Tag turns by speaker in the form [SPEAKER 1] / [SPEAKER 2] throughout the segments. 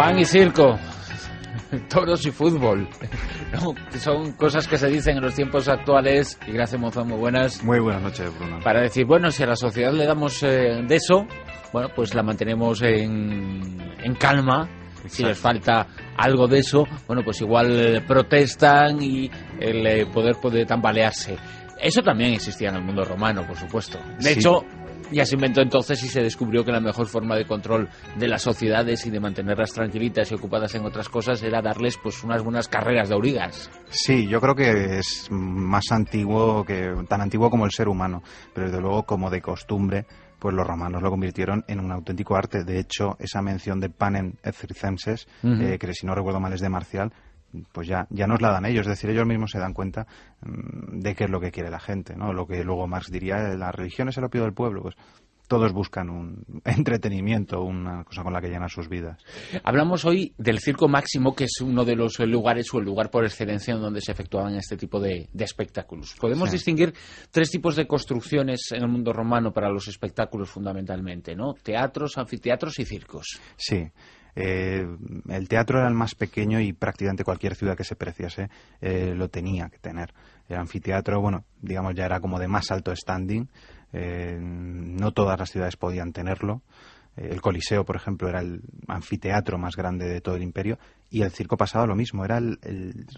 [SPEAKER 1] Pan y circo, toros y fútbol, ¿no? Que son cosas que se dicen en los tiempos actuales. Y gracias, Monzón, muy buenas.
[SPEAKER 2] Muy buenas noches, Bruno.
[SPEAKER 1] Para decir, bueno, si a la sociedad le damos de eso, bueno, pues la mantenemos en calma. Exacto. Si les falta algo de eso, bueno, pues igual protestan y el poder puede tambalearse. Eso también existía en el mundo romano, por supuesto. De hecho, ya se inventó entonces y se descubrió que la mejor forma de control de las sociedades y de mantenerlas tranquilitas y ocupadas en otras cosas era darles pues unas buenas carreras de aurigas.
[SPEAKER 2] Sí, yo creo que es más antiguo, tan antiguo como el ser humano, pero desde luego como de costumbre, pues los romanos lo convirtieron en un auténtico arte. De hecho, esa mención de panem et circenses, que si no recuerdo mal es de Marcial, pues ya nos la dan ellos, es decir, ellos mismos se dan cuenta de qué es lo que quiere la gente, ¿no? Lo que luego Marx diría, la religión es el opio del pueblo, pues todos buscan un entretenimiento, una cosa con la que llenar sus vidas.
[SPEAKER 1] Hablamos hoy del Circo Máximo, que es uno de los lugares o el lugar por excelencia en donde se efectuaban este tipo de espectáculos. Podemos distinguir tres tipos de construcciones en el mundo romano para los espectáculos fundamentalmente, ¿no? Teatros, anfiteatros y circos.
[SPEAKER 2] Sí. El teatro era el más pequeño y prácticamente cualquier ciudad que se preciase lo tenía que tener. El anfiteatro, bueno, digamos ya era como de más alto standing. No todas las ciudades podían tenerlo. El Coliseo, por ejemplo, era el anfiteatro más grande de todo el imperio, y el circo pasaba lo mismo, era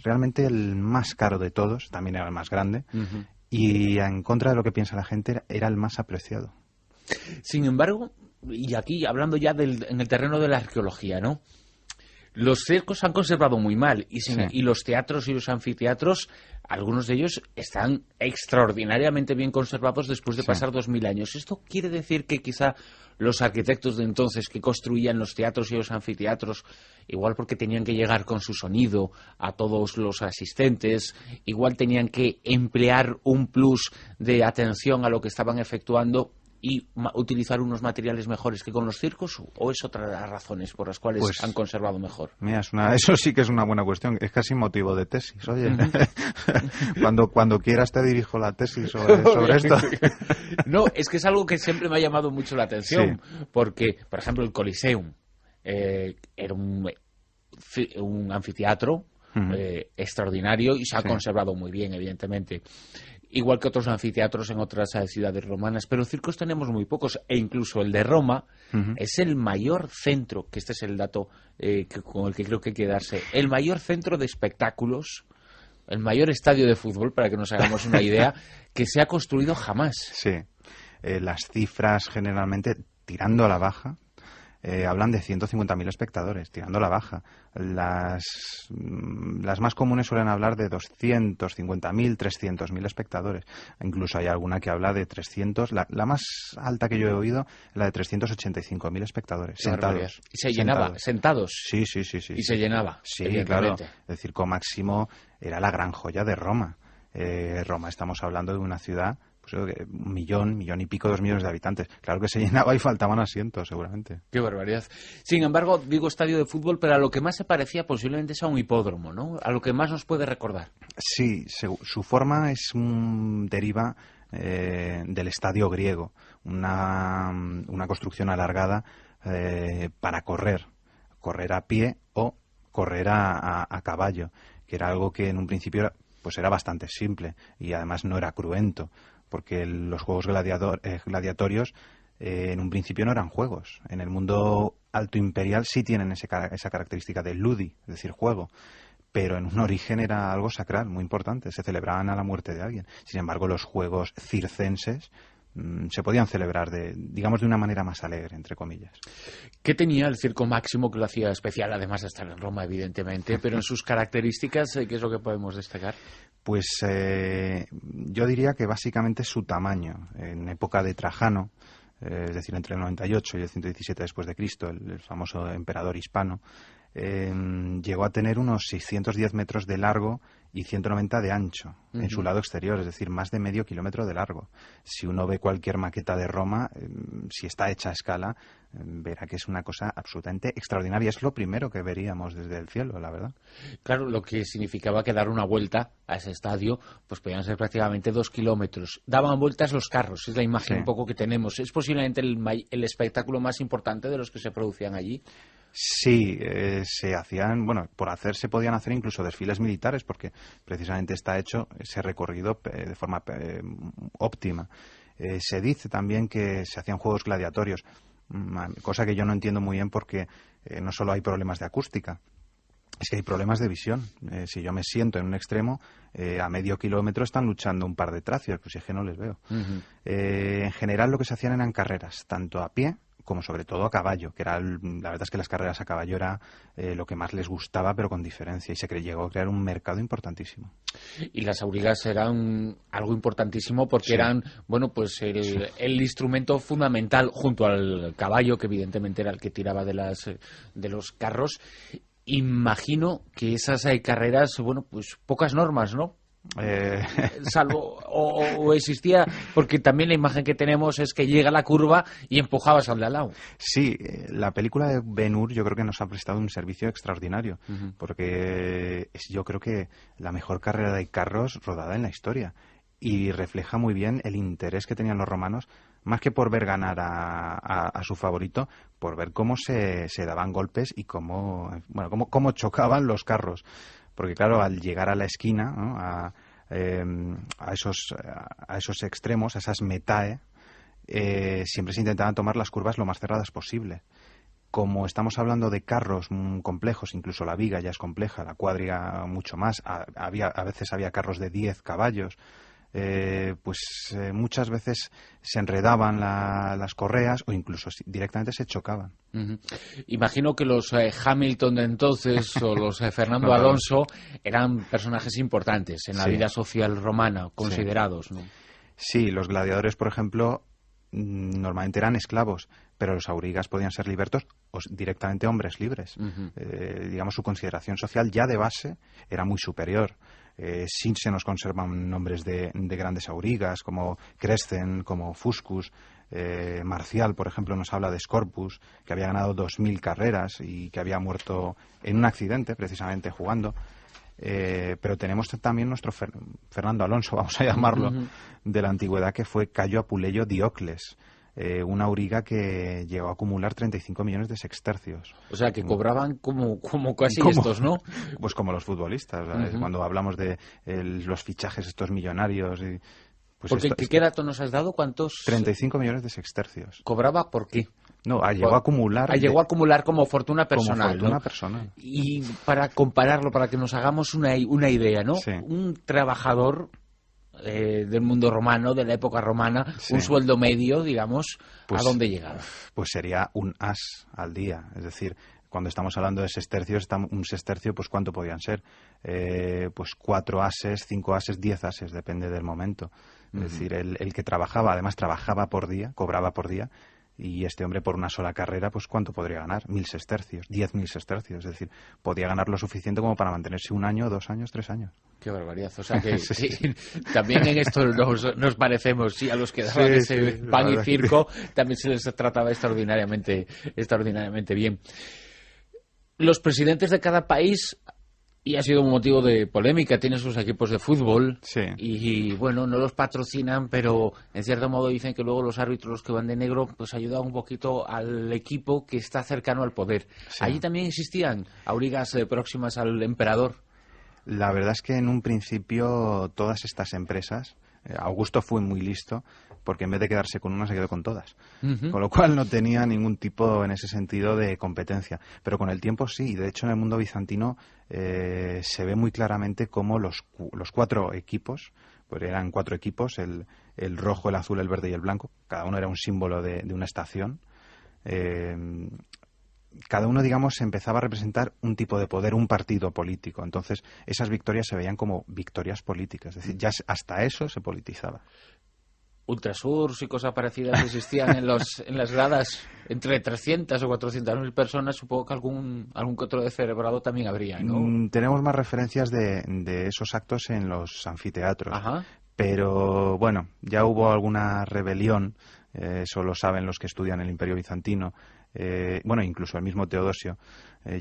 [SPEAKER 2] realmente el más caro de todos, también era el más grande, y en contra de lo que piensa la gente, era el más apreciado.
[SPEAKER 1] Sin embargo, y aquí hablando ya en el terreno de la arqueología, ¿no? Los circos han conservado muy mal y los teatros y los anfiteatros, algunos de ellos están extraordinariamente bien conservados después de pasar 2000 años. ¿Esto quiere decir que quizá los arquitectos de entonces que construían los teatros y los anfiteatros, igual porque tenían que llegar con su sonido a todos los asistentes, igual tenían que emplear un plus de atención a lo que estaban efectuando y utilizar unos materiales mejores que con los circos, o es otra de las razones por las cuales han conservado mejor?
[SPEAKER 2] Mira, eso sí que es una buena cuestión, es casi motivo de tesis. Oye, cuando quieras te dirijo la tesis sobre esto.
[SPEAKER 1] No, es que es algo que siempre me ha llamado mucho la atención, porque, por ejemplo, el Coliseum era un anfiteatro extraordinario y se ha conservado muy bien, evidentemente. Igual que otros anfiteatros en otras ciudades romanas, pero circos tenemos muy pocos, e incluso el de Roma es el mayor centro, que este es el dato con el que creo que hay que quedarse, el mayor centro de espectáculos, el mayor estadio de fútbol, para que nos hagamos una idea, que se ha construido jamás.
[SPEAKER 2] Sí, las cifras generalmente, tirando a la baja, hablan de 150.000 espectadores, tirando a la baja. Las más comunes suelen hablar de 250.000, 300.000 espectadores. Incluso hay alguna que habla de 300. La más alta que yo he oído, la de 385.000 espectadores, sentados.
[SPEAKER 1] ¿Y se llenaba? ¿Sentados?
[SPEAKER 2] Sí.
[SPEAKER 1] ¿Y se llenaba?
[SPEAKER 2] Sí, claro. El Circo Máximo era la gran joya de Roma. Roma, estamos hablando de una ciudad, pues, 1 millón y pico, 2 millones de habitantes. Claro que se llenaba y faltaban asientos, seguramente.
[SPEAKER 1] Qué barbaridad. Sin embargo, digo estadio de fútbol, pero a lo que más se parecía posiblemente es a un hipódromo, ¿no? A lo que más nos puede recordar.
[SPEAKER 2] Sí, su forma deriva del estadio griego, una construcción alargada para correr a pie o correr a caballo, que era algo que en un principio era bastante simple y además no era cruento, porque los juegos gladiatorios en un principio no eran juegos. En el mundo alto imperial sí tienen esa característica de ludi, es decir, juego, pero en un origen era algo sacral, muy importante, se celebraban a la muerte de alguien. Sin embargo, los juegos circenses se podían celebrar de una manera más alegre, entre comillas.
[SPEAKER 1] ¿Qué tenía el Circo Máximo que lo hacía especial, además de estar en Roma, evidentemente, pero en sus características, qué es lo que podemos destacar?
[SPEAKER 2] Pues yo diría que básicamente su tamaño. En época de Trajano, es decir, entre el 98 y el 117 después de Cristo, el famoso emperador hispano, llegó a tener unos 610 metros de largo y 190 de ancho en su lado exterior, es decir, más de medio kilómetro de largo. Si uno ve cualquier maqueta de Roma, si está hecha a escala, verá que es una cosa absolutamente extraordinaria. Es lo primero que veríamos desde el cielo, la verdad.
[SPEAKER 1] Claro, lo que significaba que dar una vuelta a ese estadio, pues podían ser prácticamente 2 kilómetros. Daban vueltas los carros, es la imagen un poco que tenemos. ¿Es posiblemente el espectáculo más importante de los que se producían allí?
[SPEAKER 2] Sí, se hacían, bueno, por hacer se podían hacer incluso desfiles militares, porque precisamente está hecho ese recorrido de forma óptima. Se dice también que se hacían juegos gladiatorios, cosa que yo no entiendo muy bien porque no solo hay problemas de acústica, es que hay problemas de visión. Si yo me siento en un extremo, a medio kilómetro están luchando un par de tracios, pues es que no les veo. En general lo que se hacían eran carreras, tanto a pie como sobre todo a caballo, que era, la verdad es que las carreras a caballo era lo que más les gustaba, pero con diferencia, y se llegó a crear un mercado importantísimo.
[SPEAKER 1] Y las aurigas eran algo importantísimo porque eran, bueno, pues el instrumento fundamental junto al caballo, que evidentemente era el que tiraba de los carros. Imagino que esas carreras, bueno, pues pocas normas, ¿no? Salvo o existía, porque también la imagen que tenemos es que llega la curva y empujabas al de al lado.
[SPEAKER 2] Sí, la película de Ben-Hur yo creo que nos ha prestado un servicio extraordinario, porque yo creo que la mejor carrera de carros rodada en la historia, y refleja muy bien el interés que tenían los romanos, más que por ver ganar a su favorito, por ver cómo se daban golpes y cómo chocaban los carros. Porque claro, al llegar a la esquina, ¿no? a esos extremos, a esas metae, siempre se intentaban tomar las curvas lo más cerradas posible. Como estamos hablando de carros complejos, incluso la viga ya es compleja, la cuadriga mucho más, a veces había carros de 10 caballos, muchas veces se enredaban las correas o incluso directamente se chocaban.
[SPEAKER 1] Imagino que los Hamilton de entonces o los Fernando Alonso eran personajes importantes en la vida social romana, considerados, ¿no?
[SPEAKER 2] Sí, los gladiadores, por ejemplo, normalmente eran esclavos, pero los aurigas podían ser libertos o directamente hombres libres. Digamos, su consideración social ya de base era muy superior. Sí se nos conservan nombres de grandes aurigas, como Crescen, como Fuscus. Marcial, por ejemplo, nos habla de Scorpus, que había ganado 2000 carreras y que había muerto en un accidente, precisamente jugando. Pero tenemos también nuestro Fernando Alonso, vamos a llamarlo, de la antigüedad, que fue Cayo Apuleyo Diocles, una auriga que llegó a acumular 35 millones de sextercios.
[SPEAKER 1] O sea, que cobraban como casi estos, ¿no?
[SPEAKER 2] Pues como los futbolistas, ¿sabes? Cuando hablamos de los fichajes estos millonarios.
[SPEAKER 1] Porque ¿qué dato nos has dado? ¿Cuántos?
[SPEAKER 2] 35 millones de sextercios.
[SPEAKER 1] ¿Cobraba por qué?
[SPEAKER 2] No, llegó a acumular.
[SPEAKER 1] Llegó a acumular como fortuna personal.
[SPEAKER 2] Como fortuna
[SPEAKER 1] ¿no?
[SPEAKER 2] personal.
[SPEAKER 1] Y para compararlo, para que nos hagamos una idea, ¿no?
[SPEAKER 2] Sí.
[SPEAKER 1] Un trabajador del mundo romano, de la época romana, un sueldo medio, digamos, ¿a dónde llegaba?
[SPEAKER 2] Pues sería un as al día. Es decir, cuando estamos hablando de sextercios, un sextercio, pues ¿cuánto podían ser? Pues 4 ases, 5 ases, 10 ases, depende del momento. Es decir, el que trabajaba, además trabajaba por día, cobraba por día, y este hombre por una sola carrera, pues ¿cuánto podría ganar? 1000 sestercios, 10.000 sestercios. Es decir, podía ganar lo suficiente como para mantenerse 1 año, 2 años, 3 años.
[SPEAKER 1] Qué barbaridad. O sea que también en esto nos parecemos, sí, a los que daban ese pan y circo, también se les trataba extraordinariamente bien. Los presidentes de cada país, y ha sido un motivo de polémica, tienen sus equipos de fútbol y bueno, no los patrocinan, pero en cierto modo dicen que luego los árbitros, los que van de negro, pues ayudan un poquito al equipo que está cercano al poder. ¿Allí también existían aurigas próximas al emperador?
[SPEAKER 2] La verdad es que en un principio todas estas empresas, Augusto fue muy listo, porque en vez de quedarse con una se quedó con todas, con lo cual no tenía ningún tipo en ese sentido de competencia, pero con el tiempo sí. De hecho, en el mundo bizantino se ve muy claramente cómo los 4 equipos, pues eran 4 equipos, el rojo, el azul, el verde y el blanco, cada uno era un símbolo de una estación. Cada uno, digamos, empezaba a representar un tipo de poder, un partido político. Entonces, esas victorias se veían como victorias políticas. Es decir, ya hasta eso se politizaba.
[SPEAKER 1] Ultrasurs y cosas parecidas existían en las gradas, entre 300 o 400.000 personas. Supongo que algún que otro descerebrado también habría, ¿no?
[SPEAKER 2] Tenemos más referencias de esos actos en los anfiteatros.
[SPEAKER 1] Ajá.
[SPEAKER 2] Pero, bueno, ya hubo alguna rebelión, eso lo saben los que estudian el Imperio Bizantino, bueno, incluso el mismo Teodosio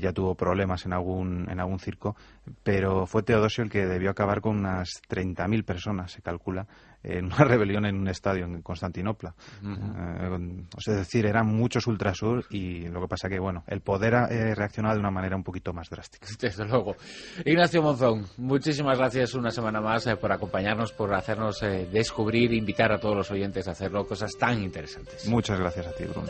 [SPEAKER 2] ya tuvo problemas en algún circo, pero fue Teodosio el que debió acabar con unas 30.000 personas, se calcula, en una rebelión en un estadio en Constantinopla. Es decir, eran muchos ultrasur, y lo que pasa que, bueno, el poder reaccionaba de una manera un poquito más drástica.
[SPEAKER 1] Desde luego. Ignacio Monzón, muchísimas gracias una semana más por acompañarnos, por hacernos descubrir, invitar a todos los oyentes a hacerlo, cosas tan interesantes.
[SPEAKER 2] Muchas gracias a ti, Bruno.